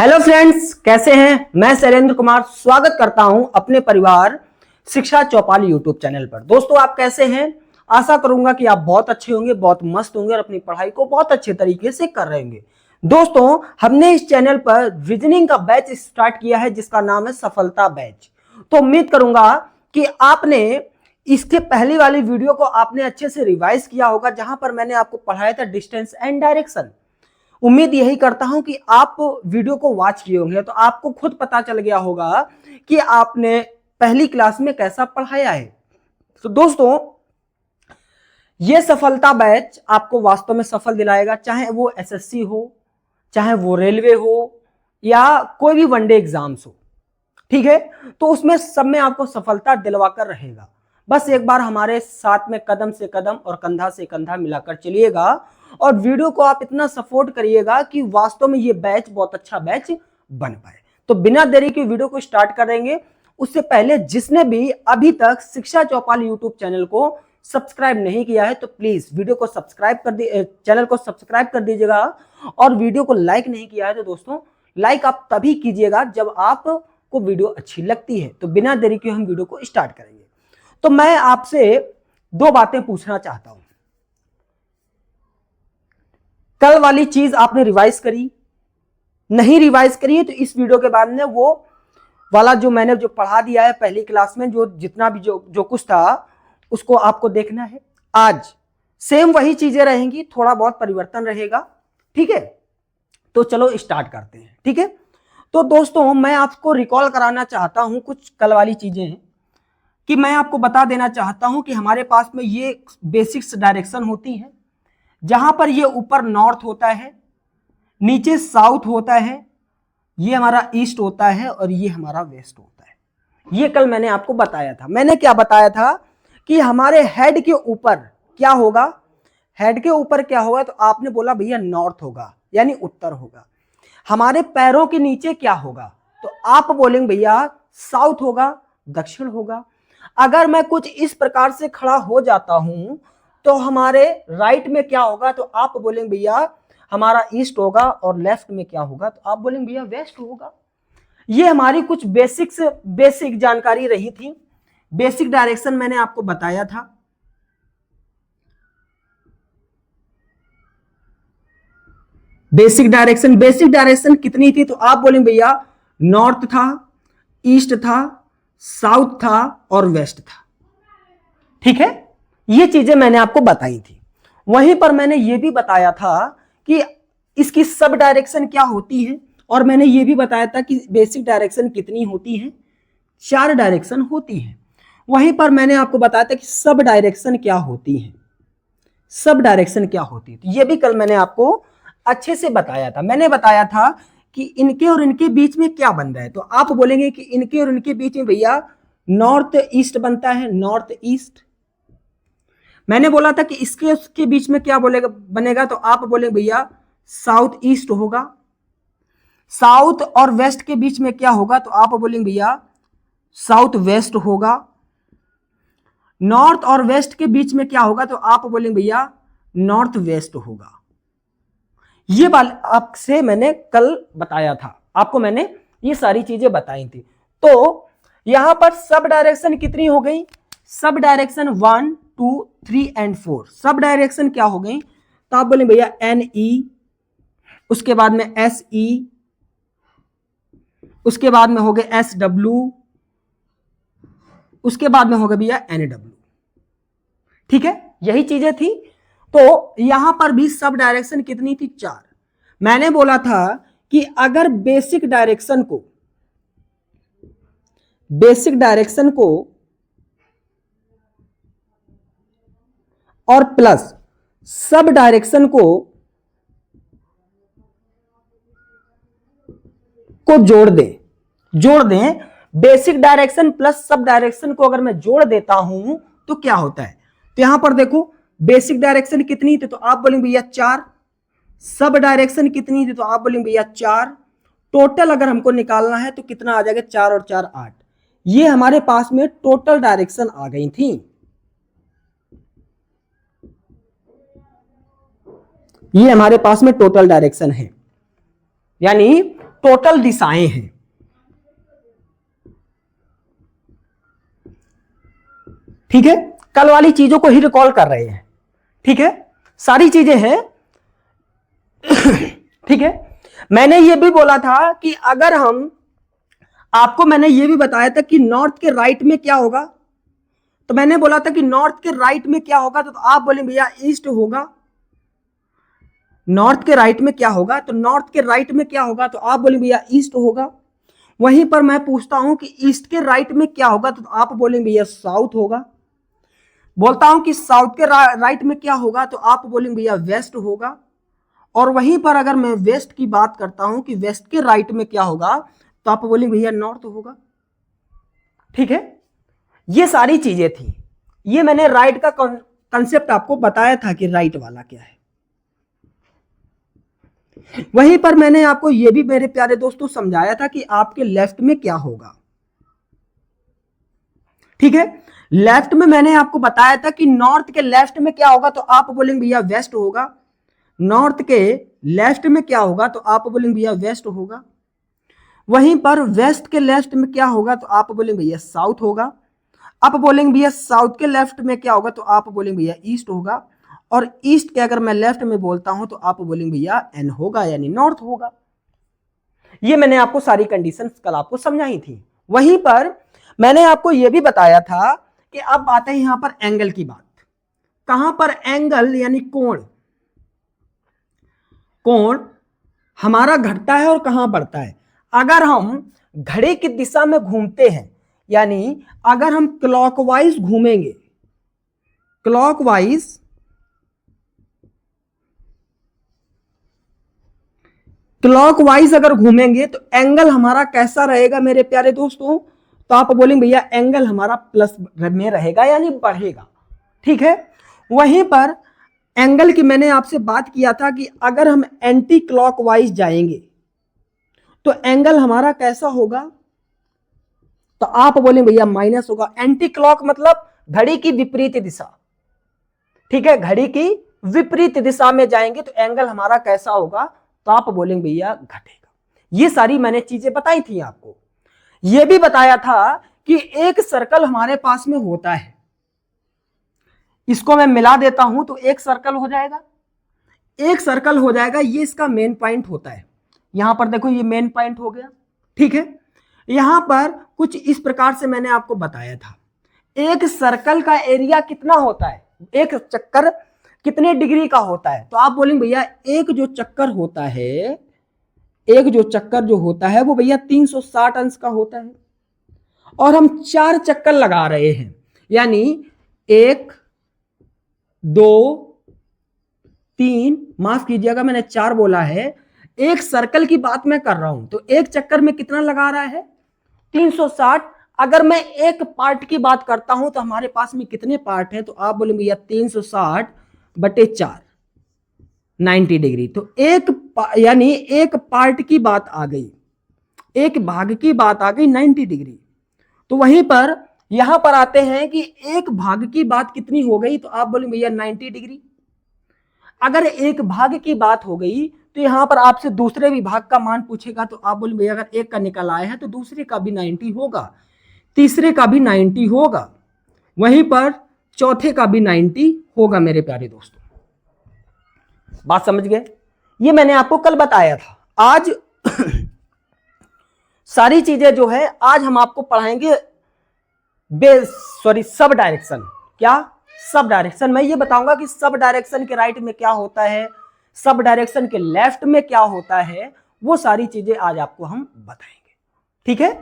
Hello friends, कैसे हैं। मैं शैलेंद्र कुमार स्वागत करता हूं अपने परिवार शिक्षा चौपाल यूट्यूब चैनल पर। दोस्तों, आप कैसे हैं। आशा करूंगा कि आप बहुत अच्छे होंगे, बहुत मस्त होंगे और अपनी पढ़ाई को बहुत अच्छे तरीके से कर रहे होंगे। दोस्तों, हमने इस चैनल पर रीजनिंग का बैच स्टार्ट किया है जिसका नाम है सफलता बैच। तो उम्मीद करूंगा कि आपने इसके पहली वाली वीडियो को आपने अच्छे से रिवाइज किया होगा, जहां पर मैंने आपको पढ़ाया था डिस्टेंस एंड डायरेक्शन। उम्मीद यही करता हूं कि आप वीडियो को वॉच किए होंगे तो आपको खुद पता चल गया होगा कि आपने पहली क्लास में कैसा पढ़ाया है। तो दोस्तों, यह सफलता बैच आपको वास्तव में सफल दिलाएगा, चाहे वो एसएससी हो, चाहे वो रेलवे हो, या कोई भी वनडे एग्जाम्स हो। ठीक है, तो उसमें सब में आपको सफलता दिलवाकर रहेगा। बस एक बार हमारे साथ में कदम से कदम और कंधा से कंधा मिलाकर चलिएगा और वीडियो को आप इतना सपोर्ट करिएगा कि वास्तव में ये बैच बहुत अच्छा बैच बन पाए। तो बिना देरी के वीडियो को स्टार्ट करेंगे। उससे पहले जिसने भी अभी तक शिक्षा चौपाल यूट्यूब चैनल को सब्सक्राइब नहीं किया है तो प्लीज वीडियो को सब्सक्राइब कर दी चैनल को सब्सक्राइब कर दीजिएगा। और वीडियो को लाइक नहीं किया है तो दोस्तों, लाइक आप तभी कीजिएगा जब आपको वीडियो अच्छी लगती है। तो बिना देरी के हम वीडियो को स्टार्ट करेंगे। तो मैं आपसे दो बातें पूछना चाहता हूं। कल वाली चीज आपने रिवाइज करी, नहीं रिवाइज करी है तो इस वीडियो के बाद में वो वाला जो मैंने जो पढ़ा दिया है पहली क्लास में, जो जितना भी जो कुछ था उसको आपको देखना है। आज सेम वही चीजें रहेंगी, थोड़ा बहुत परिवर्तन रहेगा। ठीक है, तो चलो स्टार्ट करते हैं। ठीक है, तो दोस्तों मैं आपको रिकॉल कराना चाहता हूं कुछ कल वाली चीजें हैं कि मैं आपको बता देना चाहता हूं कि हमारे पास में ये बेसिक्स डायरेक्शन होती है, जहां पर ये ऊपर नॉर्थ होता है, नीचे साउथ होता है, ये हमारा ईस्ट होता है और ये हमारा वेस्ट होता है। ये कल मैंने आपको बताया था। मैंने क्या बताया था कि हमारे हेड के ऊपर क्या होगा, हेड के ऊपर क्या होगा, तो आपने बोला भैया नॉर्थ होगा यानी उत्तर होगा। हमारे पैरों के नीचे क्या होगा, तो आप बोलेंगे भैया साउथ होगा, दक्षिण होगा। अगर मैं कुछ इस प्रकार से खड़ा हो जाता हूं तो हमारे राइट में क्या होगा, तो आप बोलेंगे भैया हमारा ईस्ट होगा, और लेफ्ट में क्या होगा, तो आप बोलेंगे भैया वेस्ट होगा। ये हमारी कुछ बेसिक जानकारी रही थी। बेसिक डायरेक्शन मैंने आपको बताया था। बेसिक डायरेक्शन कितनी थी, तो आप बोलेंगे भैया नॉर्थ था, ईस्ट था, साउथ था और वेस्ट था। ठीक है, ये चीजें मैंने आपको बताई थी। वहीं पर मैंने ये भी बताया था कि इसकी सब डायरेक्शन क्या होती है, और मैंने ये भी बताया था कि बेसिक डायरेक्शन कितनी होती है, 4 डायरेक्शन होती है। वहीं पर मैंने आपको बताया था कि सब डायरेक्शन क्या होती है, सब डायरेक्शन क्या होती है। तो ये भी कल मैंने आपको अच्छे से बताया था। मैंने बताया था कि इनके और इनके बीच में क्या बन रहा है, तो आप बोलेंगे कि इनके और इनके बीच में भैया नॉर्थ ईस्ट बनता है, नॉर्थ ईस्ट। मैंने बोला था कि इसके उसके बीच में क्या बनेगा, तो आप बोलेंगे भैया साउथ ईस्ट होगा। साउथ और वेस्ट के बीच में क्या होगा, तो आप बोलेंगे भैया साउथ वेस्ट होगा। नॉर्थ और वेस्ट के बीच में क्या होगा, तो आप बोलेंगे भैया नॉर्थ वेस्ट होगा। ये बात आपसे मैंने कल बताया था, आपको मैंने ये सारी चीजें बताई थी। तो यहां पर सब डायरेक्शन कितनी हो गई, sub direction 1 2 3 and 4 sub direction क्या हो गई, तो आप बोले भैया NE, उसके बाद में SE, उसके बाद में हो गए SW, उसके बाद में हो गया भैया NW। ठीक है, यही चीजें थी। तो यहां पर भी सब डायरेक्शन कितनी थी, 4। मैंने बोला था कि अगर बेसिक डायरेक्शन को और प्लस सब डायरेक्शन को जोड़ दें, basic direction plus sub direction को अगर मैं जोड़ देता हूं तो क्या होता है। तो यहां पर देखो बेसिक डायरेक्शन कितनी थी, तो आप बोलेंगे भैया 4। सब डायरेक्शन कितनी थी, तो आप बोलेंगे भैया 4। टोटल अगर हमको निकालना है तो कितना आ जाएगा, 4 और 4 8। ये हमारे पास में टोटल डायरेक्शन आ गई थी। ये हमारे पास में टोटल डायरेक्शन है, यानी टोटल दिशाएं हैं। ठीक है, कल वाली चीजों को ही रिकॉल कर रहे हैं। ठीक है, सारी चीजें हैं। ठीक है, मैंने ये भी बोला था कि अगर हम, आपको मैंने ये भी बताया था कि नॉर्थ के राइट में क्या होगा, तो मैंने बोला था कि नॉर्थ के राइट में क्या होगा, तो आप बोले भैया ईस्ट होगा। नॉर्थ के राइट में क्या होगा, तो नॉर्थ के राइट में क्या होगा, तो आप बोले भैया ईस्ट होगा। वहीं पर मैं पूछता हूं कि ईस्ट के राइट में क्या होगा, तो आप बोलेंगे भैया साउथ होगा। बोलता हूं कि साउथ के राइट में क्या होगा, तो आप बोलेंगे भैया वेस्ट होगा। और वहीं पर अगर मैं वेस्ट की बात करता हूं कि वेस्ट के राइट में क्या होगा, तो आप बोलेंगे भैया नॉर्थ होगा। ठीक है, ये सारी चीजें थी। ये मैंने राइट का कंसेप्ट आपको बताया था कि राइट वाला क्या है। वहीं पर मैंने आपको यह भी मेरे प्यारे दोस्तों समझाया था कि आपके लेफ्ट में क्या होगा। ठीक है, लेफ्ट में मैंने आपको बताया था कि नॉर्थ के लेफ्ट में क्या होगा, तो आप बोलेंगे भैया वेस्ट होगा। नॉर्थ के लेफ्ट में क्या होगा, तो आप बोलेंगे भैया वेस्ट होगा। वहीं पर वेस्ट के लेफ्ट में क्या होगा, तो आप बोलेंगे भैया साउथ होगा। आप बोलेंगे भैया साउथ के लेफ्ट में क्या होगा, तो आप बोलेंगे भैया ईस्ट होगा। और ईस्ट के अगर मैं लेफ्ट में बोलता हूं, तो आप बोलेंगे भैया एन होगा, यानी नॉर्थ होगा। ये मैंने आपको सारी कंडीशंस कल आपको समझाई थी। वहीं पर मैंने आपको यह भी बताया था कि अब आते हैं यहां पर एंगल की बात। कहां पर एंगल यानी कोण, कोण हमारा घटता है और कहां बढ़ता है। अगर हम घड़ी की दिशा में घूमते हैं, यानी अगर हम क्लॉकवाइज घूमेंगे, क्लॉकवाइज अगर घूमेंगे, तो एंगल हमारा कैसा रहेगा मेरे प्यारे दोस्तों, तो आप बोलेंगे भैया एंगल हमारा प्लस में रहेगा, यानी बढ़ेगा। ठीक है, वहीं पर एंगल की मैंने आपसे बात किया था कि अगर हम एंटी क्लॉकवाइज जाएंगे तो एंगल हमारा कैसा होगा, तो आप बोलेंगे भैया माइनस होगा। एंटी क्लॉक मतलब घड़ी की विपरीत दिशा। ठीक है, घड़ी की विपरीत दिशा में जाएंगे तो एंगल हमारा कैसा होगा, तो आप बोलेंगे भैया घटेगा। ये सारी मैंने चीजें बताई थी आपको। यह भी बताया था कि एक सर्कल हमारे पास में होता है, इसको मैं मिला देता हूं तो एक सर्कल हो जाएगा। एक सर्कल हो जाएगा, ये इसका मेन पॉइंट होता है। यहां पर देखो ये मेन पॉइंट हो गया। ठीक है, यहां पर कुछ इस प्रकार से मैंने आपको बताया था। एक सर्कल का एरिया कितना होता है, एक चक्कर कितने डिग्री का होता है, तो आप बोलेंगे भैया एक जो चक्कर होता है, एक जो चक्कर जो होता है वो भैया 360 अंश का होता है। और हम 4 चक्कर लगा रहे हैं, यानी 1 2 3, माफ कीजिएगा मैंने 4 बोला है। एक सर्कल की बात मैं कर रहा हूं, तो एक चक्कर में कितना लगा रहा है, 360। अगर मैं एक पार्ट की बात करता हूं तो हमारे पास में कितने पार्ट हैं, तो आप बोलेंगे भैया 360/4, 90 डिग्री। तो यानी एक पार्ट की बात आ गई, एक भाग की बात आ गई 90 डिग्री। तो वहीं पर यहां पर आते हैं कि एक भाग की बात कितनी हो गई, तो आप बोलेंगे भैया 90 डिग्री। अगर एक भाग की बात हो गई तो यहां पर आपसे दूसरे विभाग का मान पूछेगा, तो आप बोलेंगे भैया अगर एक का निकल आया है तो दूसरे का भी 90 होगा, तीसरे का भी 90 होगा, वहीं पर चौथे का भी 90 होगा। मेरे प्यारे दोस्तों, बात समझ गए? ये मैंने आपको कल बताया था। आज सारी चीजें जो है आज हम आपको पढ़ाएंगे सब डायरेक्शन। क्या? Sub direction. मैं ये बताऊंगा कि सब डायरेक्शन के राइट में क्या होता है, सब डायरेक्शन के लेफ्ट में क्या होता है, वो सारी चीजें आज आपको हम बताएंगे। ठीक है,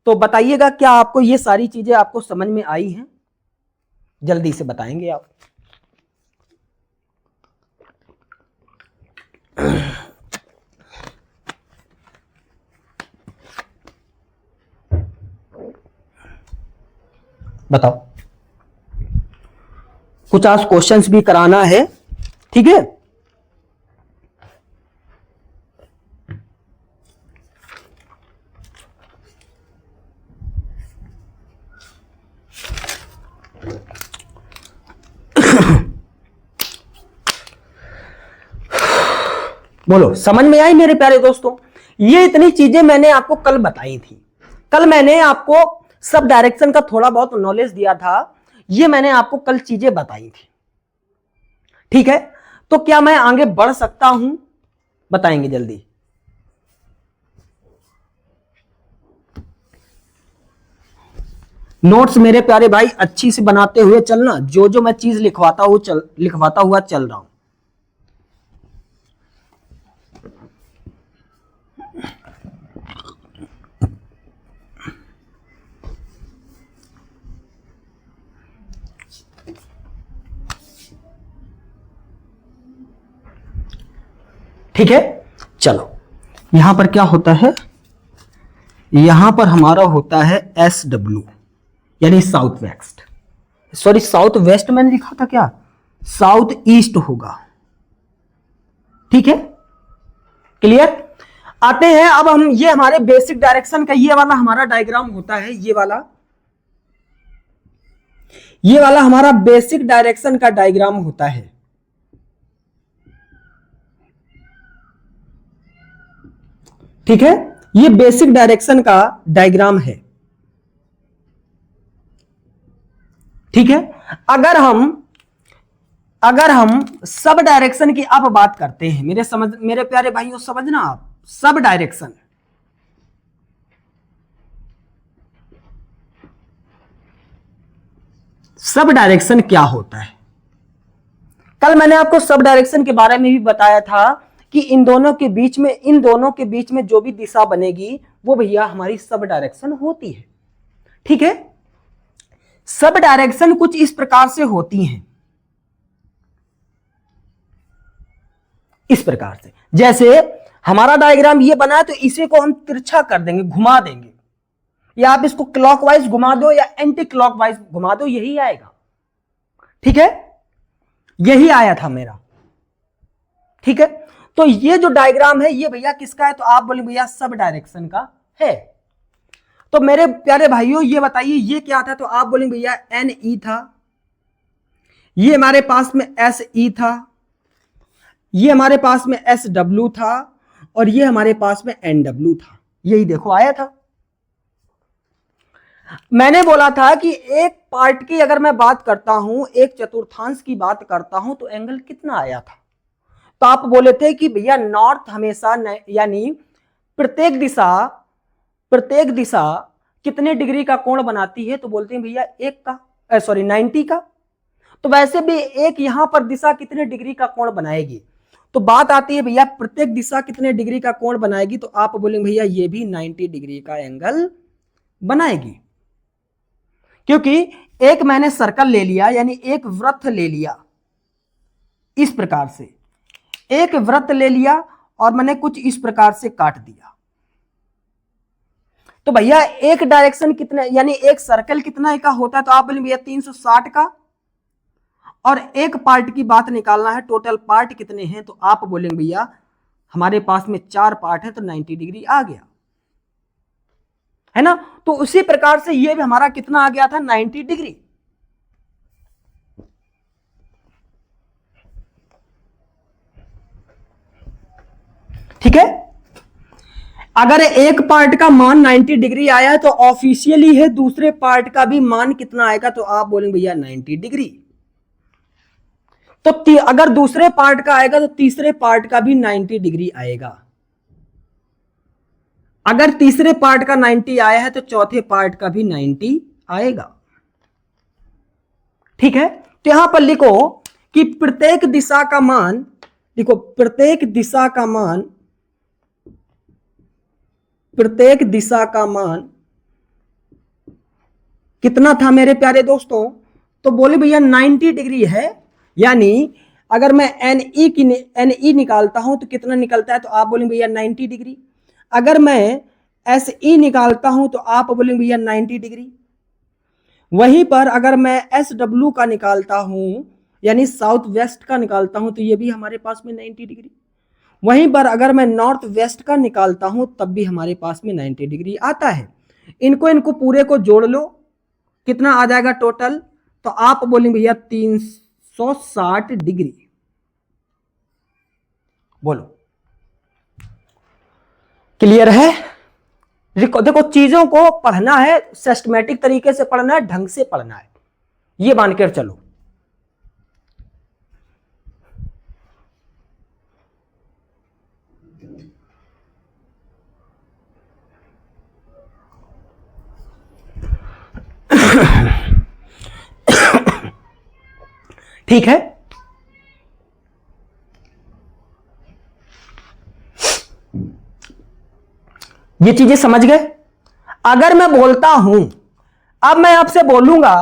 तो बताइएगा क्या आपको ये सारी चीजें आपको समझ में आई हैं? जल्दी से बताएंगे आप। बताओ, कुछ आज क्वेश्चंस भी कराना है। ठीक है, बोलो समझ में आई मेरे प्यारे दोस्तों? ये इतनी चीजें मैंने आपको कल बताई थी। कल मैंने आपको सब डायरेक्शन का थोड़ा बहुत नॉलेज दिया था, ये मैंने आपको कल चीजें बताई थी। ठीक है, तो क्या मैं आगे बढ़ सकता हूं? बताएंगे जल्दी। नोट्स मेरे प्यारे भाई अच्छी से बनाते हुए चलना, जो जो मैं चीज लिखवाता हुआ चल रहा हूं। ठीक है, चलो यहां पर क्या होता है, यहां पर हमारा होता है SW यानी south west, sorry south west मैंने लिखा था क्या, साउथ ईस्ट होगा। ठीक है, क्लियर। आते हैं अब हम, ये हमारे बेसिक डायरेक्शन का ये वाला हमारा डायग्राम होता है, ये वाला हमारा बेसिक डायरेक्शन का डायग्राम होता है। ठीक है, ये बेसिक डायरेक्शन का डायग्राम है। ठीक है, अगर हम सब डायरेक्शन की अब बात करते हैं, मेरे प्यारे भाइयों समझना आप, सब डायरेक्शन, सब डायरेक्शन क्या होता है। कल मैंने आपको सब डायरेक्शन के बारे में भी बताया था कि इन दोनों के बीच में जो भी दिशा बनेगी वो भैया हमारी सब डायरेक्शन होती है। ठीक है, सब डायरेक्शन कुछ इस प्रकार से होती हैं, इस प्रकार से। जैसे हमारा डायग्राम ये बना है तो इसे को हम तिरछा कर देंगे, घुमा देंगे, या आप इसको क्लॉकवाइज घुमा दो या एंटी क्लॉकवाइज घुमा दो, यही आएगा। ठीक है, यही आया था मेरा। ठीक है, तो ये जो डायग्राम है ये भैया किसका है, तो आप बोले भैया सब डायरेक्शन का है। तो मेरे प्यारे भाइयों ये बताइए ये क्या था, तो आप बोलेंगे भैया NE था, ये हमारे पास में SE था, ये हमारे पास में SW था, और ये हमारे पास में NW था। यही देखो आया था। मैंने बोला था कि एक पार्ट की अगर मैं बात करता हूं, एक चतुर्थांश की बात करता हूं, तो एंगल कितना आया था, तो आप बोले थे कि भैया नॉर्थ हमेशा यानी प्रत्येक दिशा कितने डिग्री का कोण बनाती है, तो बोलते हैं भैया 90 का। तो वैसे भी एक यहां पर दिशा कितने डिग्री का कोण बनाएगी, तो बात आती है भैया प्रत्येक दिशा कितने डिग्री का कोण बनाएगी, तो आप बोलेंगे भैया ये भी 90 डिग्री का एंगल बनाएगी। क्योंकि एक मैंने सर्कल ले लिया, यानी एक वृत्त ले लिया, इस प्रकार से एक वृत्त ले लिया और मैंने कुछ इस प्रकार से काट दिया, तो भैया एक डायरेक्शन कितने, यानी एक सर्कल कितना का होता है, तो आप बोलेंगे भैया 360 का। और एक पार्ट की बात निकालना है, टोटल पार्ट कितने हैं, तो आप बोलेंगे भैया हमारे पास में 4 पार्ट है, तो 90 डिग्री आ गया, है ना। तो उसी प्रकार से ये भी हमारा कितना आ गया था, 90 डिग्री। ठीक है, अगर एक पार्ट का मान 90 डिग्री आया है तो ऑफिशियली है दूसरे पार्ट का भी मान कितना आएगा, तो आप बोलेंगे भैया 90 डिग्री। तो अगर दूसरे पार्ट का आएगा तो तीसरे पार्ट का भी 90 डिग्री आएगा। अगर तीसरे पार्ट का 90 आया है तो चौथे पार्ट का भी 90 आएगा। ठीक है, तो यहां पर लिखो कि प्रत्येक दिशा का मान, देखो प्रत्येक दिशा का मान कितना था मेरे प्यारे दोस्तों, तो बोले भैया 90 डिग्री है। यानी अगर मैं NE निकालता हूं तो कितना निकलता है, तो आप बोलेंगे भैया 90 डिग्री। अगर मैं SE निकालता हूं तो आप बोलेंगे भैया 90 डिग्री। वहीं पर अगर मैं SW का निकालता हूं, यानी साउथ वेस्ट का निकालता हूं, तो ये भी हमारे पास में 90 डिग्री। वहीं पर अगर मैं नॉर्थ वेस्ट का निकालता हूं तब भी हमारे पास में 90 डिग्री आता है। इनको पूरे को जोड़ लो, कितना आ जाएगा टोटल, तो आप बोलेंगे भैया 360 डिग्री। बोलो क्लियर है? देखो चीजों को पढ़ना है, सिस्टमेटिक तरीके से पढ़ना है, ढंग से पढ़ना है, ये मानकर चलो। ठीक है, ये चीजें समझ गए? अगर मैं बोलता हूं, अब मैं आपसे बोलूंगा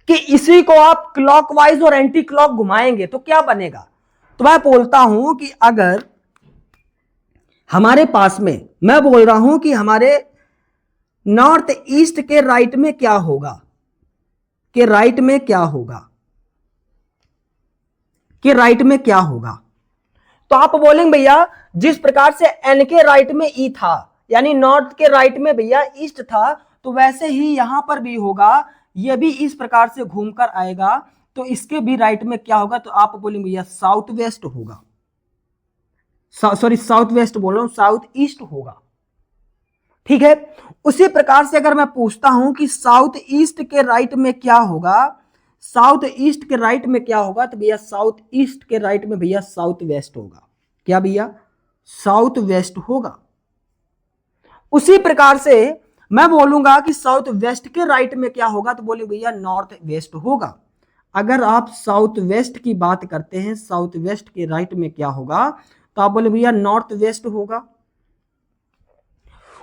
कि इसी को आप क्लॉकवाइज और एंटी क्लॉक घुमाएंगे तो क्या बनेगा। तो मैं बोलता हूं कि अगर हमारे पास में, मैं बोल रहा हूं कि हमारे नॉर्थ ईस्ट के राइट में क्या होगा, कि राइट में क्या होगा, कि राइट में क्या होगा। तो आप बोलेंगे भैया जिस प्रकार से एन के राइट में ई था, यानी नॉर्थ के राइट में भैया ईस्ट था, तो वैसे ही यहां पर भी होगा, ये भी इस प्रकार से घूमकर आएगा, तो इसके भी राइट में क्या होगा। तो आप बोलेंगे भैया साउथ वेस्ट होगा, सॉरी साउथ वेस्ट बोल रहा हूं, साउथ ईस्ट होगा। ठीक है, उसी प्रकार से अगर मैं पूछता हूं कि साउथ ईस्ट के राइट में क्या होगा, साउथ ईस्ट के राइट में क्या होगा, तो भैया साउथ ईस्ट के राइट में भैया साउथ वेस्ट होगा। क्या भैया? साउथ वेस्ट होगा। उसी प्रकार से मैं बोलूंगा कि साउथ वेस्ट के राइट में क्या होगा, तो बोले भैया नॉर्थ वेस्ट होगा। अगर आप साउथ वेस्ट की बात करते हैं, साउथ वेस्ट के राइट में क्या होगा, तो आप बोले भैया नॉर्थ वेस्ट होगा।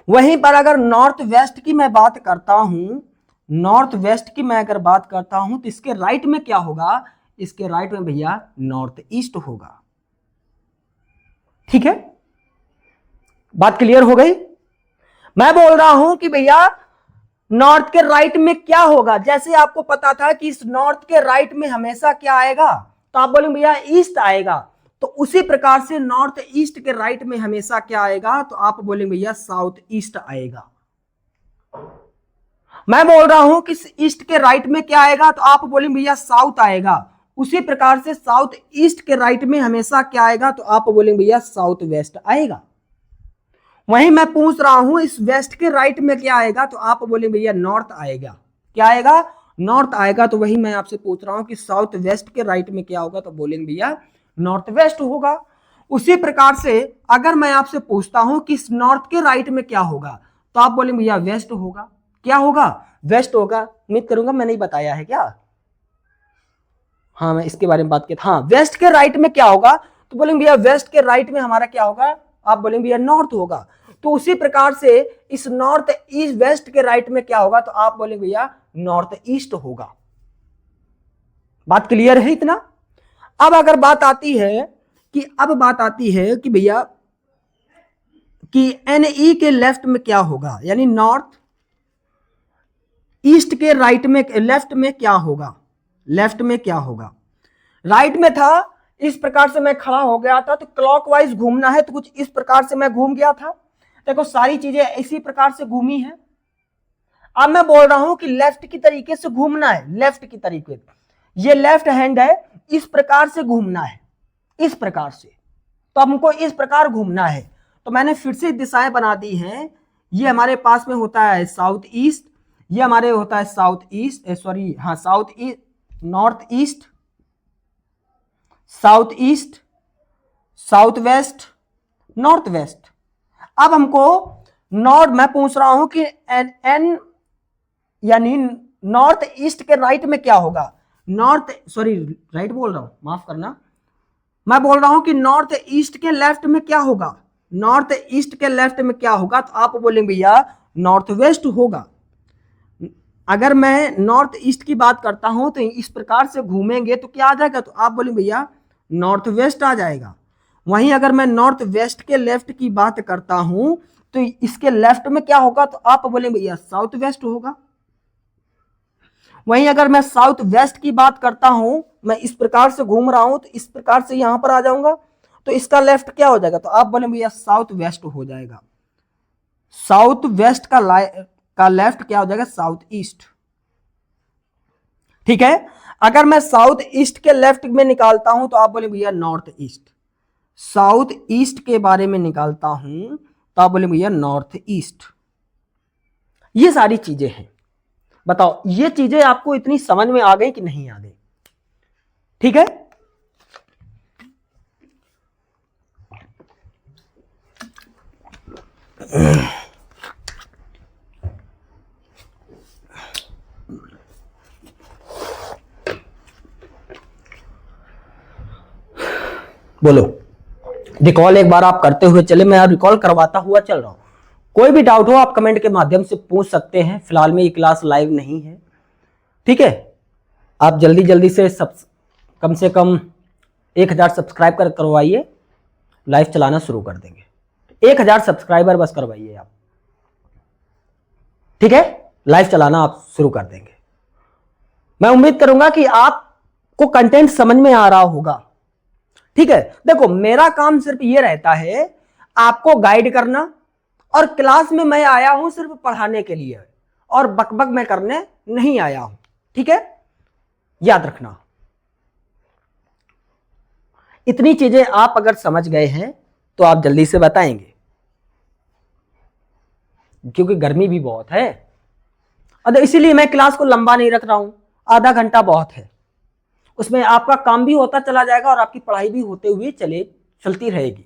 वहीं पर अगर नॉर्थ वेस्ट की मैं बात करता हूं, नॉर्थ वेस्ट की मैं अगर बात करता हूं, तो इसके राइट में क्या होगा, इसके राइट में भैया नॉर्थ ईस्ट होगा। ठीक है, बात क्लियर हो गई? मैं बोल रहा हूं कि भैया नॉर्थ के राइट में क्या होगा, जैसे आपको पता था कि इस नॉर्थ के राइट में हमेशा क्या आएगा, तो आप बोलेंगे भैया ईस्ट आएगा। तो उसी प्रकार से नॉर्थ ईस्ट के राइट में हमेशा क्या आएगा, तो आप बोलेंगे भैया साउथ ईस्ट आएगा। मैं बोल रहा हूं कि ईस्ट के राइट में क्या आएगा, तो आप बोलेंगे भैया साउथ आएगा। उसी प्रकार से साउथ ईस्ट के राइट में हमेशा क्या आएगा, तो आप बोलेंगे भैया साउथ वेस्ट आएगा। वहीं मैं पूछ रहा हूं इस वेस्ट के राइट में क्या आएगा, तो आप बोलेंगे भैया नॉर्थ आएगा। क्या आएगा? नॉर्थ आएगा। तो वही मैं आपसे पूछ रहा हूं कि साउथ वेस्ट के राइट में क्या होगा, तो बोलेंगे भैया नॉर्थ वेस्ट होगा। उसी प्रकार से अगर मैं आपसे पूछता हूं कि इस नॉर्थ के राइट में क्या होगा, तो आप बोलेंगे भैया वेस्ट होगा। क्या होगा? वेस्ट होगा। उम्मीद करूंगा मैंने बताया है क्या? हाँ, मैं इसके बारे में बात किया। हाँ, वेस्ट के राइट में क्या होगा, तो बोलेंगे भैया वेस्ट के राइट में हमारा क्या होगा, आप बोलेंगे भैया नॉर्थ होगा। तो उसी प्रकार से इस नॉर्थ ईस्ट वेस्ट के राइट में क्या होगा, तो आप बोलेंगे भैया नॉर्थ ईस्ट होगा। बात क्लियर है इतना? अब अगर बात आती है कि भैया कि एनई के लेफ्ट में क्या होगा, यानी नॉर्थ ईस्ट के राइट में लेफ्ट में क्या होगा, लेफ्ट में क्या होगा। राइट में था, इस प्रकार से मैं खड़ा हो गया था, तो क्लॉकवाइज घूमना है, तो कुछ इस प्रकार से मैं घूम गया था। देखो सारी चीजें इसी प्रकार से घूमी है। अब मैं बोल रहा हूं कि लेफ्ट की तरीके से घूमना है, लेफ्ट की तरीके, ये लेफ्ट हैंड है, इस प्रकार से घूमना है, इस प्रकार से। तो हमको इस प्रकार घूमना है। तो मैंने फिर से दिशाएं बना दी हैं। ये हमारे पास में होता है साउथ ईस्ट, ये हमारे होता है साउथ ईस्ट, सॉरी हाँ south east, north east, south east, south west, north west. अब हमको नॉर्थ, मैं पूछ रहा हूं कि एन यानी नॉर्थ ईस्ट के राइट में क्या होगा, नॉर्थ, सॉरी राइट बोल रहा हूं, माफ करना, मैं बोल रहा हूं कि नॉर्थ ईस्ट के लेफ्ट में क्या होगा, नॉर्थ ईस्ट के लेफ्ट में क्या होगा, तो आप बोलेंगे भैया नॉर्थ वेस्ट होगा। अगर मैं नॉर्थ ईस्ट की बात करता हूं तो इस प्रकार से घूमेंगे तो क्या आ जाएगा, तो आप बोलेंगे भैया नॉर्थ वेस्ट आ जाएगा। वहीं अगर मैं नॉर्थ वेस्ट के लेफ्ट की बात करता हूं तो इसके लेफ्ट में क्या होगा, तो आप बोलेंगे भैया साउथ वेस्ट होगा। वहीं अगर मैं साउथ वेस्ट की बात करता हूं, मैं इस प्रकार से घूम रहा हूं, तो इस प्रकार से यहां पर आ जाऊंगा, तो इसका लेफ्ट क्या हो जाएगा, तो आप बोलेंगे भैया साउथ वेस्ट हो जाएगा। साउथ वेस्ट का लेफ्ट क्या हो जाएगा, साउथ ईस्ट। ठीक है, अगर मैं साउथ ईस्ट के लेफ्ट में निकालता हूं तो आप बोले भैया नॉर्थ ईस्ट। साउथ ईस्ट के बारे में निकालता हूं तो आप बोले भैया नॉर्थ ईस्ट। ये सारी चीजें हैं। बताओ ये चीजें आपको इतनी समझ में आ गई कि नहीं आ गई? ठीक है। बोलो, रिकॉल एक बार आप करते हुए चले, मैं रिकॉल करवाता हुआ चल रहा हूं। कोई भी डाउट हो आप कमेंट के माध्यम से पूछ सकते हैं। फिलहाल में ये क्लास लाइव नहीं है, ठीक है। आप जल्दी जल्दी से कम से कम 1000 सब्सक्राइब करवाइए, लाइव चलाना शुरू कर देंगे। 1000 सब्सक्राइबर बस करवाइए आप, ठीक है, लाइव चलाना आप शुरू कर देंगे। मैं उम्मीद करूंगा कि आपको कंटेंट समझ में आ रहा होगा, ठीक है। देखो मेरा काम सिर्फ ये रहता है आपको गाइड करना, और क्लास में मैं आया हूं सिर्फ पढ़ाने के लिए, और बकबक मैं करने नहीं आया हूं, ठीक है, याद रखना। इतनी चीजें आप अगर समझ गए हैं तो आप जल्दी से बताएंगे, क्योंकि गर्मी भी बहुत है, और इसीलिए मैं क्लास को लंबा नहीं रख रहा हूं। आधा घंटा बहुत है, उसमें आपका काम भी होता चला जाएगा और आपकी पढ़ाई भी होते हुए चलती रहेगी,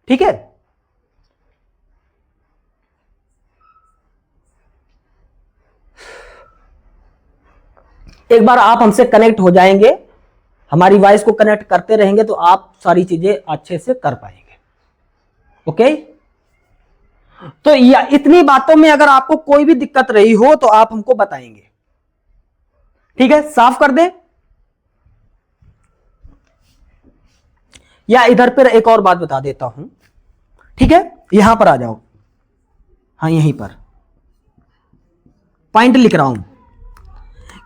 ठीक है। एक बार आप हमसे कनेक्ट हो जाएंगे, हमारी वॉइस को कनेक्ट करते रहेंगे तो आप सारी चीजें अच्छे से कर पाएंगे, ओके। तो इतनी बातों में अगर आपको कोई भी दिक्कत रही हो तो आप हमको बताएंगे, ठीक है। साफ कर दें, या इधर पर एक और बात बता देता हूं, ठीक है। यहां पर आ जाओ, हाँ यहीं पर पॉइंट लिख रहा हूं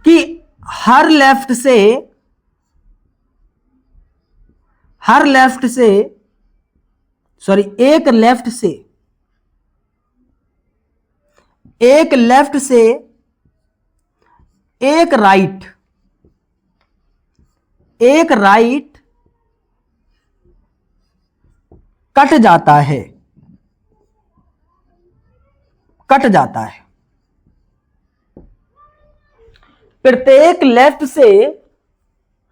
कि हर लेफ्ट से सॉरी एक लेफ्ट से एक राइट कट जाता है, प्रत्येक लेफ्ट से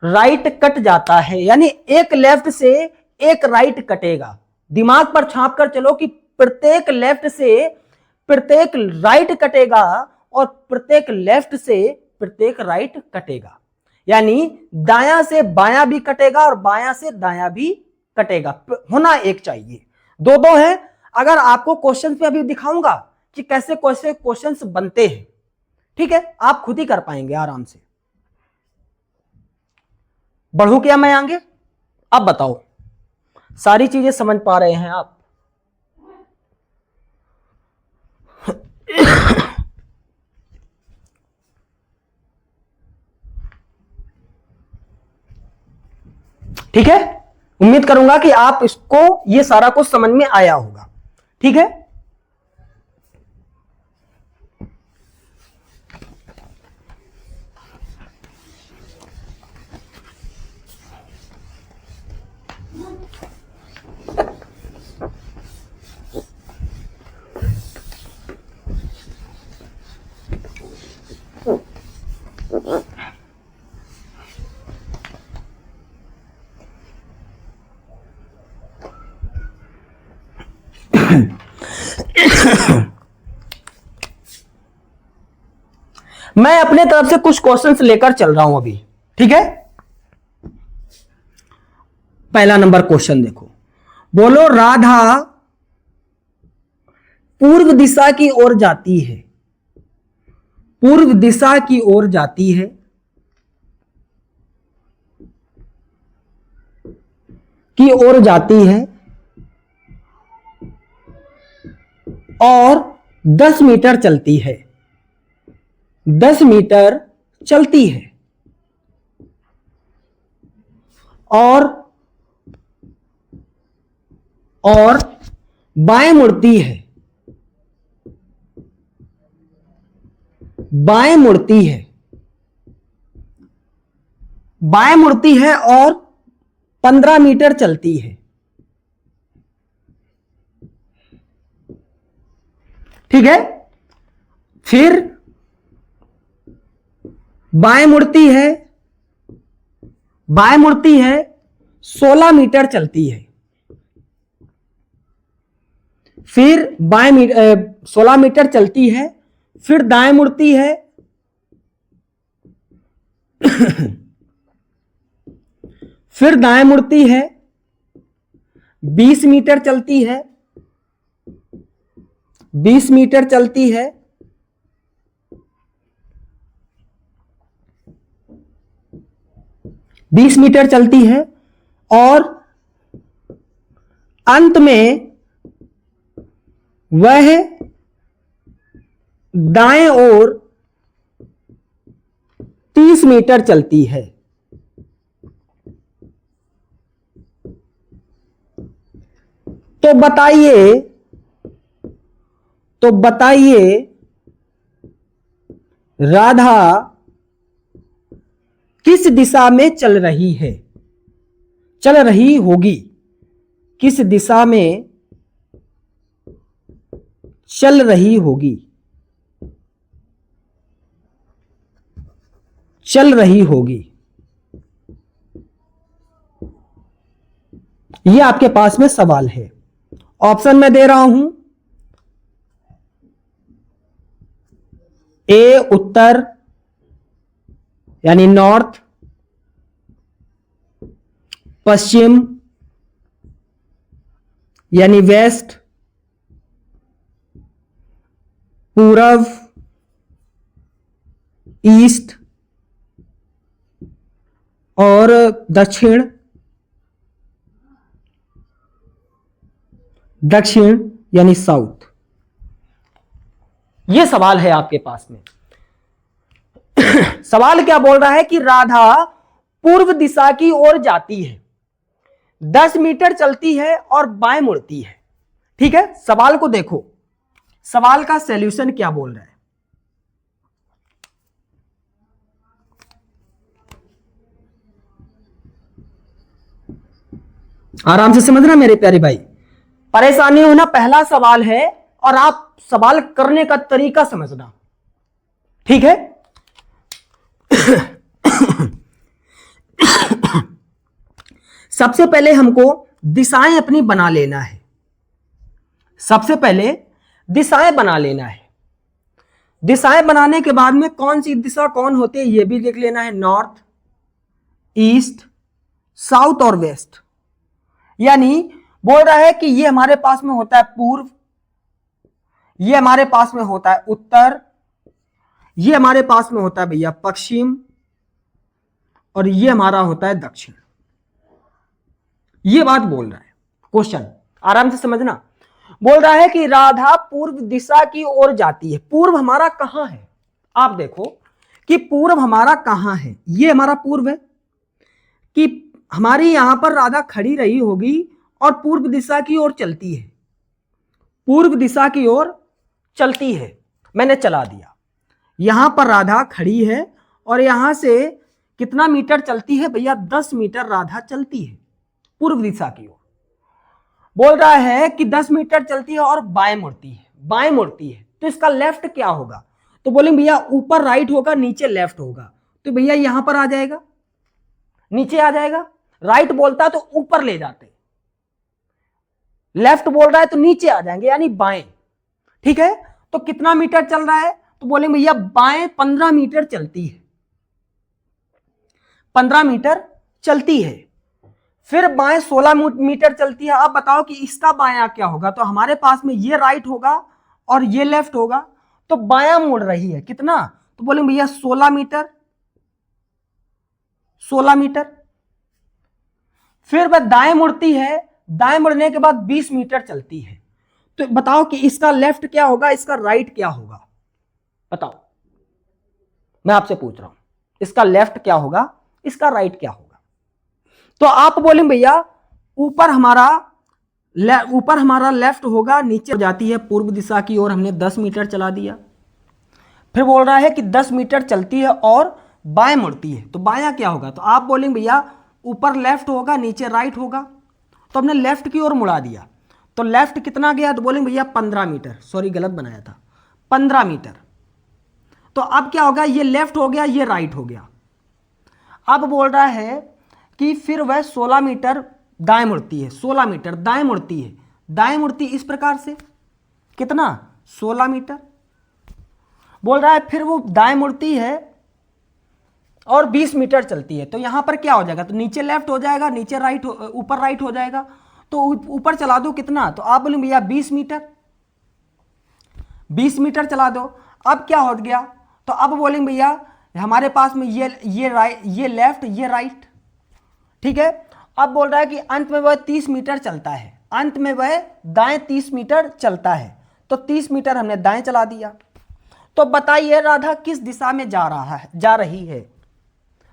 राइट कट जाता है, यानी एक लेफ्ट से एक राइट कटेगा। दिमाग पर छाप कर चलो कि प्रत्येक लेफ्ट से प्रत्येक राइट कटेगा, और प्रत्येक लेफ्ट से प्रत्येक राइट कटेगा, यानी दायां से बायां भी कटेगा और बायां से दायां भी कटेगा। होना एक चाहिए, दो दो है। अगर आपको क्वेश्चन पे अभी दिखाऊंगा कि कैसे कैसे क्वेश्चंस बनते हैं, ठीक है, आप खुद ही कर पाएंगे आराम से। बढ़ू क्या मैं आगे? अब बताओ सारी चीजें समझ पा रहे हैं आप? ठीक है, उम्मीद करूंगा कि आप इसको ये सारा कुछ समझ में आया होगा, ठीक है। मैं अपने तरफ से कुछ क्वेश्चंस लेकर चल रहा हूं अभी, ठीक है। पहला नंबर क्वेश्चन देखो, बोलो राधा पूर्व दिशा की ओर जाती है, पूर्व दिशा की ओर जाती है, और 10 मीटर चलती है, 10 मीटर चलती है, और बाएं मुड़ती है, बाएं मुड़ती है और 15 मीटर चलती है। ठीक है। फिर बाएं मुड़ती है 16 मीटर चलती है। फिर 16 मीटर चलती है, फिर दाएं मुड़ती है फिर दाएं मुड़ती है 20 मीटर चलती है, 20 मीटर चलती है, और अंत में वह दाएं ओर 30 मीटर चलती है। तो बताइए राधा किस दिशा में चल रही होगी, किस दिशा में चल रही होगी। ये आपके पास में सवाल है। ऑप्शन में दे रहा हूं, ए उत्तर यानी नॉर्थ, पश्चिम यानी वेस्ट, पूरब ईस्ट, और दक्षिण यानी साउथ। यह सवाल है आपके पास में। सवाल क्या बोल रहा है कि राधा पूर्व दिशा की ओर जाती है, 10 मीटर चलती है और बाएं मुड़ती है। ठीक है, सवाल को देखो, सवाल का सॉल्यूशन क्या बोल रहा है। आराम से समझना मेरे प्यारे भाई, परेशानी होना पहला सवाल है, और आप सवाल करने का तरीका समझना। ठीक है। सबसे पहले हमको दिशाएं अपनी बना लेना है। दिशाएं बनाने के बाद में कौन सी दिशा कौन होती है यह भी देख लेना है। नॉर्थ, ईस्ट, साउथ और वेस्ट। यानी बोल रहा है कि ये हमारे पास में होता है पूर्व, ये हमारे पास में होता है उत्तर, ये हमारे पास में होता है भैया पश्चिम, और ये हमारा होता है दक्षिण। ये बात बोल रहा है क्वेश्चन, आराम से समझना। बोल रहा है कि राधा पूर्व दिशा की ओर जाती है। पूर्व हमारा कहां है, आप देखो कि पूर्व हमारा कहां है। ये हमारा पूर्व है कि हमारी यहां पर राधा खड़ी रही होगी और पूर्व दिशा की ओर चलती है, पूर्व दिशा की ओर चलती है। मैंने चला दिया, यहां पर राधा खड़ी है और यहां से कितना मीटर चलती है भैया, 10 मीटर राधा चलती है पूर्व दिशा की ओर। बोल रहा है कि 10 मीटर चलती है और बाएं मुड़ती है। तो इसका लेफ्ट क्या होगा, तो बोलेंगे भैया ऊपर राइट होगा, नीचे लेफ्ट होगा। तो भैया यहां पर आ जाएगा, नीचे आ जाएगा। राइट बोलता है तो ऊपर ले जाते, लेफ्ट बोल रहा है तो नीचे आ जाएंगे, यानी बाएं। ठीक है, तो कितना मीटर चल रहा है, तो बोलेंगे भैया बाएं 15 मीटर चलती है, 15 मीटर चलती है। फिर बाएं 16 मीटर चलती है। अब बताओ कि इसका बायां क्या होगा, तो हमारे पास में ये राइट होगा और ये लेफ्ट होगा, तो बायां मुड़ रही है कितना, तो बोलेंगे भैया 16 मीटर, 16 मीटर। फिर वह दाएं मुड़ती है, दाएं मुड़ने के बाद 20 मीटर चलती है। तो बताओ कि इसका लेफ्ट क्या होगा, इसका राइट क्या होगा, बताओ, मैं आपसे पूछ रहा हूं, इसका लेफ्ट क्या होगा, इसका राइट क्या होगा। तो आप बोलेंगे भैया ऊपर हमारा लेफ्ट होगा, नीचे जाती है पूर्व दिशा की ओर, हमने 10 मीटर चला दिया। फिर बोल रहा है कि 10 मीटर चलती है और बाएं मुड़ती है, तो बायां क्या होगा, तो आप बोलेंगे भैया ऊपर लेफ्ट होगा, नीचे राइट होगा। तो हमने लेफ्ट की ओर मुड़ा दिया, तो लेफ्ट कितना गया, तो बोलेंगे भैया 15 मीटर, सॉरी गलत बनाया था, 15 मीटर। तो अब क्या होगा, ये लेफ्ट हो गया, ये राइट हो गया। अब बोल रहा है कि फिर वह 16 मीटर दाएं मुड़ती है, 16 मीटर दाएं मुड़ती है, दाएं मुड़ती इस प्रकार से, कितना, 16 मीटर। बोल रहा है फिर वो दाएं मुड़ती है और 20 मीटर चलती है। तो यहां पर क्या हो जाएगा, तो नीचे लेफ्ट हो जाएगा, नीचे राइट, ऊपर राइट हो जाएगा। तो ऊपर चला दो कितना, तो आप बोलेंगे भैया 20 मीटर, 20 मीटर चला दो। अब क्या हो गया, तो अब बोलेंगे भैया हमारे पास में ये राइट, ये लेफ्ट, ये राइट, ठीक है। अब बोल रहा है कि अंत में वह 30 मीटर चलता है, अंत में वह दाएं 30 मीटर चलता है। तो 30 मीटर हमने दाएं चला दिया। तो बताइए राधा किस दिशा में जा रही है,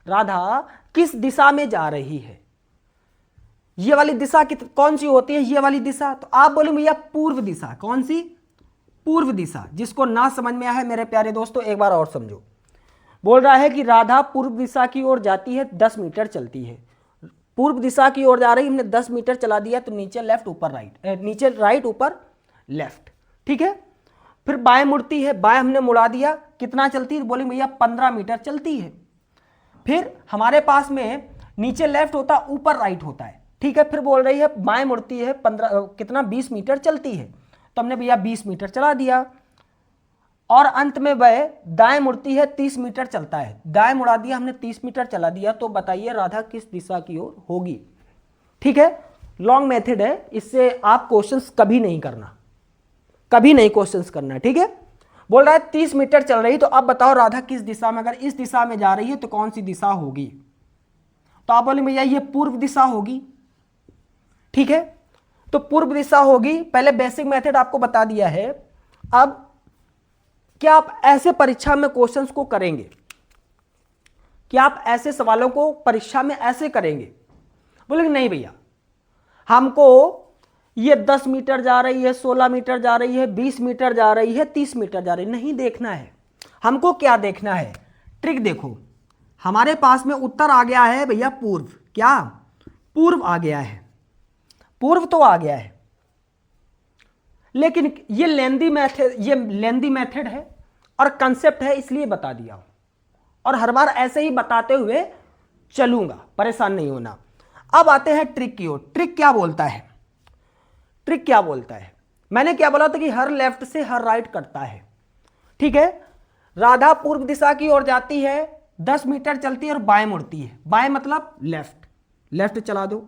राधा किस दिशा में जा रही है। ये वाली दिशा कौन सी होती है, ये वाली दिशा। तो आप बोलेंगे भैया पूर्व दिशा। कौन सी, पूर्व दिशा। जिसको ना समझ में आया है मेरे प्यारे दोस्तों एक बार और समझो। बोल रहा है कि राधा पूर्व दिशा की ओर जाती है, 10 मीटर चलती है। पूर्व दिशा की ओर जा रही, हमने 10 मीटर चला दिया। तो नीचे लेफ्ट ऊपर राइट, नीचे राइट ऊपर लेफ्ट, ठीक है। फिर बाएं मुड़ती है, बाएं हमने मुड़ा दिया, कितना चलती है, बोलेंगे भैया 15 मीटर चलती है। फिर हमारे पास में नीचे लेफ्ट होता, ऊपर राइट होता है, ठीक है। फिर बोल रही है बाएं मुड़ती है, 15 कितना, 20 मीटर चलती है। तो हमने भैया 20 मीटर चला दिया। और अंत में वह दाएं मुड़ती है, 30 मीटर चलता है, दाएं मुड़ा दिया हमने, 30 मीटर चला दिया। तो बताइए राधा किस दिशा की ओर होगी, ठीक है। लॉन्ग मेथड है, इससे आप क्वेश्चंस कभी नहीं करना, कभी नहीं क्वेश्चंस करना, ठीक है। बोल रहा है 30 मीटर चल रही, तो अब बताओ राधा किस दिशा में, अगर इस दिशा में जा रही है तो कौन सी दिशा होगी। तो आप बोले भैया ये पूर्व दिशा होगी, ठीक है। तो पूर्व दिशा होगी, पहले बेसिक मेथड आपको बता दिया है। अब क्या आप ऐसे परीक्षा में क्वेश्चंस को करेंगे, क्या आप ऐसे सवालों को परीक्षा में ऐसे करेंगे। बोलेंगे नहीं भैया हमको ये 10 मीटर जा रही है, 16 मीटर जा रही है, 20 मीटर जा रही है, 30 मीटर जा रही है, नहीं देखना है। हमको क्या देखना है, ट्रिक देखो। हमारे पास में उत्तर आ गया है भैया पूर्व, क्या पूर्व आ गया है, पूर्व तो आ गया है। लेकिन ये लेंदी मेथड है और कंसेप्ट है, इसलिए बता दिया हूं। और हर बार ऐसे ही बताते हुए चलूंगा, परेशान नहीं होना। अब आते हैं ट्रिक की ओर। ट्रिक क्या बोलता है, ट्रिक क्या बोलता है, मैंने क्या बोला था कि हर लेफ्ट से हर राइट कटता है, ठीक है। राधा पूर्व दिशा की ओर जाती है, 10 मीटर चलती है और बाएं मुड़ती है। बाएं मतलब लेफ्ट, लेफ्ट चला दो।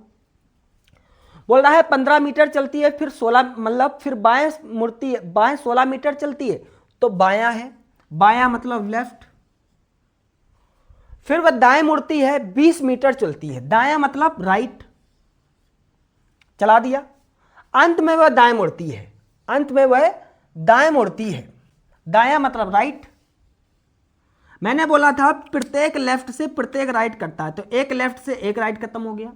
बोल रहा है 15 मीटर चलती है, फिर 16 मतलब फिर बाएं मुड़ती है, बाएं 16 मीटर चलती है, तो बायां है, बायां मतलब लेफ्ट। फिर वह दाएं मुड़ती है, 20 मीटर चलती है, दायां मतलब राइट, चला दिया। अंत में वह दाएं मुड़ती है, अंत में वह दाएं मुड़ती है, दायां मतलब राइट। मैंने बोला था प्रत्येक लेफ्ट से प्रत्येक राइट कटता है, तो एक लेफ्ट से एक राइट खत्म हो गया,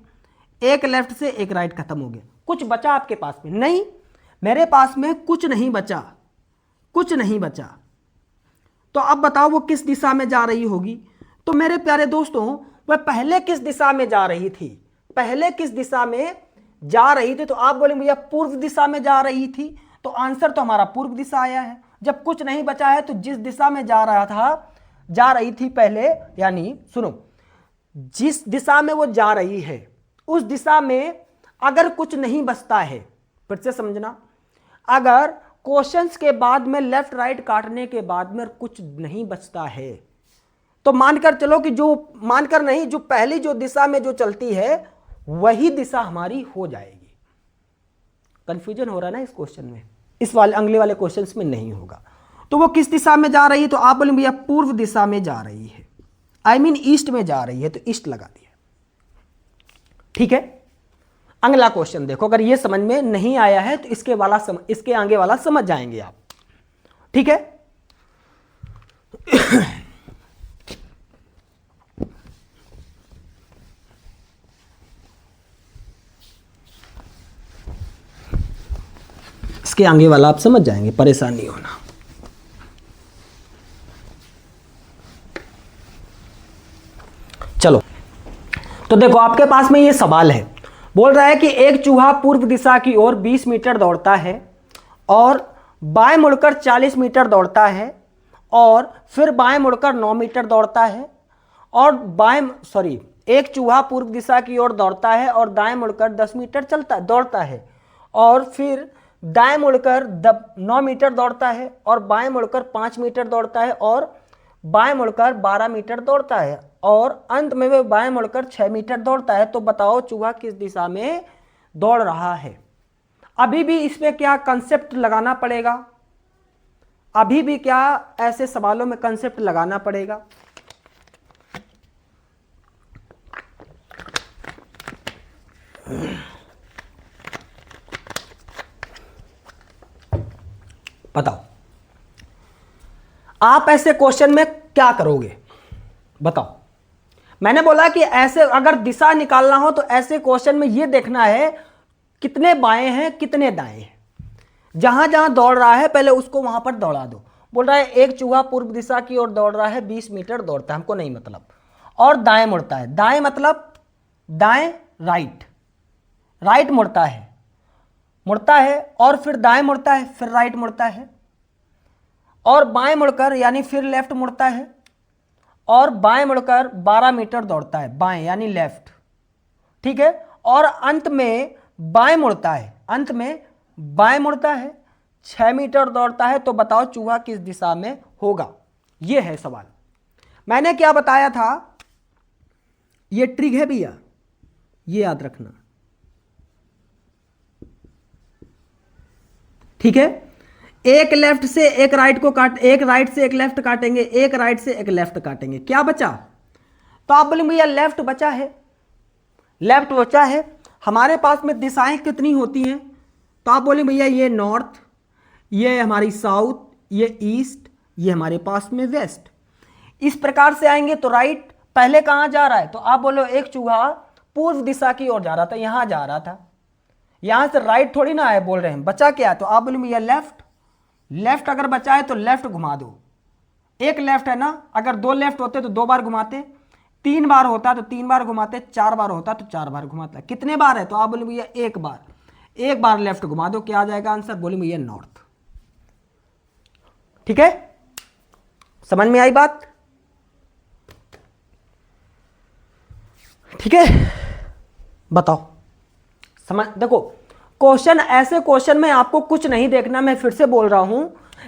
एक लेफ्ट से एक राइट खत्म हो गया। कुछ बचा आपके पास में नहीं, मेरे पास में कुछ नहीं बचा, कुछ नहीं बचा। तो अब बताओ वो किस दिशा में जा रही होगी। तो मेरे प्यारे दोस्तों वह पहले किस दिशा में जा रही थी, पहले किस दिशा में जा रही थी। तो आप बोलेंगे भैया पूर्व दिशा में जा रही थी, तो आंसर तो हमारा पूर्व दिशा आया है। जब कुछ नहीं बचा है तो जिस दिशा में जा रहा था, जा रही थी पहले, यानी सुनो, जिस दिशा में वो जा रही है उस दिशा में अगर कुछ नहीं बचता है, फिर से समझना, अगर क्वेश्चंस के बाद में लेफ्ट राइट काटने के बाद में कुछ नहीं बचता है, तो मानकर चलो कि जो, मानकर नहीं, जो पहली जो दिशा में जो चलती है वही दिशा हमारी हो जाएगी। कंफ्यूजन हो रहा है ना इस क्वेश्चन में, इस वाले अगले वाले क्वेश्चंस में नहीं होगा। तो वो किस दिशा में जा रही है, तो आप बोलेंगे भैया पूर्व दिशा में जा रही है, आई मीन ईस्ट में जा रही है, तो ईस्ट लगा दिया, ठीक है। अगला क्वेश्चन देखो, अगर ये समझ में नहीं आया है तो इसके आगे वाला समझ जाएंगे आप, ठीक है। इसके आगे वाला आप समझ जाएंगे, परेशान नहीं होना। चलो तो देखो आपके पास में ये सवाल है, बोल रहा है कि एक चूहा पूर्व दिशा की ओर 20 मीटर दौड़ता है और बाएं मुड़कर 40 मीटर दौड़ता है और फिर बाएं मुड़कर 9 मीटर दौड़ता है और एक चूहा पूर्व दिशा की ओर दौड़ता है और दाएं मुड़कर 10 मीटर दौड़ता है और फिर दाएं मुड़कर 9 मीटर दौड़ता है और बाएं मुड़कर 5 मीटर दौड़ता है और बाएं मुड़कर 12 मीटर दौड़ता है और अंत में वह बाएं मुड़कर 6 मीटर दौड़ता है। तो बताओ चूहा किस दिशा में दौड़ रहा है। अभी भी इसमें क्या कंसेप्ट लगाना पड़ेगा, अभी भी क्या ऐसे सवालों में कंसेप्ट लगाना पड़ेगा। बताओ आप ऐसे क्वेश्चन में क्या करोगे, बताओ। मैंने बोला कि ऐसे अगर दिशा निकालना हो तो ऐसे क्वेश्चन में यह देखना है कितने बाएं हैं कितने दाएं हैं। जहां जहां दौड़ रहा है पहले उसको वहां पर दौड़ा दो। बोल रहा है एक चूहा पूर्व दिशा की ओर दौड़ रहा है, 20 मीटर दौड़ता है, हमको नहीं मतलब, और दाएं मुड़ता है। दाएं मतलब दाएं राइट मुड़ता है और फिर दाएं मुड़ता है, फिर राइट मुड़ता है और बाएं मुड़कर यानी फिर लेफ्ट मुड़ता है और बाएं मुड़कर 12 मीटर दौड़ता है, बाएं यानी लेफ्ट, ठीक है। और अंत में बाएं मुड़ता है 6 मीटर दौड़ता है। तो बताओ चूहा किस दिशा में होगा, यह है सवाल। मैंने क्या बताया था, यह ट्रिक है भैया, ये याद रखना, ठीक है। एक लेफ्ट से एक राइट को एक राइट से एक लेफ्ट काटेंगे, एक राइट से एक लेफ्ट काटेंगे, क्या बचा? तो आप बोले भैया लेफ्ट बचा है। हमारे पास में दिशाएं कितनी होती हैं? तो आप बोले भैया ये नॉर्थ, ये हमारी साउथ, ये ईस्ट, ये हमारे पास में वेस्ट। इस प्रकार से आएंगे तो राइट पहले कहां जा रहा है? तो आप बोलो एक चूहा पूर्व दिशा की ओर जा रहा था, यहां जा रहा था, यहां से राइट थोड़ी ना है, बोल रहे हैं बचा क्या? तो आप बोले भैया लेफ्ट अगर बचा है तो लेफ्ट घुमा दो। एक लेफ्ट है ना, अगर 2 लेफ्ट होते तो 2 बार घुमाते, 3 बार होता तो 3 बार घुमाते, 4 बार होता तो 4 बार घुमाता। कितने बार है? तो आप बोले भैया एक बार लेफ्ट घुमा दो। क्या आ जाएगा आंसर? बोले भैया नॉर्थ। ठीक है, समझ में आई बात? ठीक है, बताओ समझ। देखो क्वेश्चन, ऐसे क्वेश्चन में आपको कुछ नहीं देखना, मैं फिर से बोल रहा हूं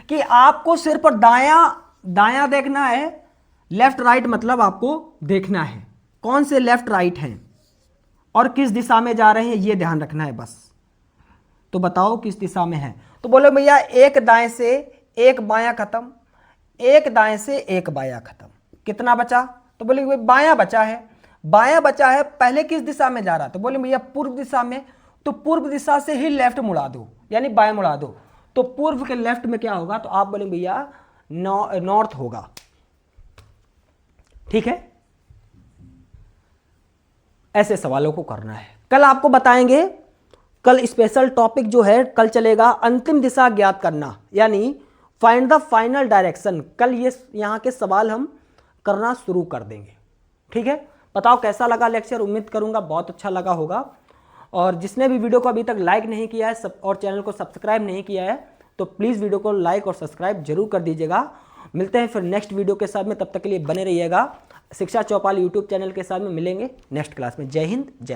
कि आपको सिर्फ दायां देखना है, लेफ्ट राइट मतलब आपको देखना है कौन से लेफ्ट राइट हैं और किस दिशा में जा रहे हैं, ये ध्यान रखना है बस। तो बताओ किस दिशा में है? तो बोलो भैया एक दाएं से एक बायां खत्म, एक दाएं से एक बायां खत्म, कितना बचा? तो बोले भाई बायां बचा है। पहले किस दिशा में जा रहा? तो बोले भैया पूर्व दिशा में। तो पूर्व दिशा से ही लेफ्ट मुड़ा दो, यानी बाएं मुड़ा दो। तो पूर्व के लेफ्ट में क्या होगा? तो आप बोले भैया नॉर्थ होगा। ठीक है, ऐसे सवालों को करना है। कल आपको बताएंगे, कल स्पेशल टॉपिक जो है कल चलेगा, अंतिम दिशा ज्ञात करना, यानी फाइंड द फाइनल डायरेक्शन। कल ये यहां के सवाल हम करना शुरू कर देंगे। ठीक है, बताओ कैसा लगा लेक्चर? उम्मीद करूंगा बहुत अच्छा लगा होगा। और जिसने भी वीडियो को अभी तक लाइक नहीं किया है और चैनल को सब्सक्राइब नहीं किया है तो प्लीज़ वीडियो को लाइक और सब्सक्राइब जरूर कर दीजिएगा। मिलते हैं फिर नेक्स्ट वीडियो के साथ में, तब तक के लिए बने रहिएगा। शिक्षा चौपाल यूट्यूब चैनल के साथ में मिलेंगे नेक्स्ट क्लास में। जय हिंद, जय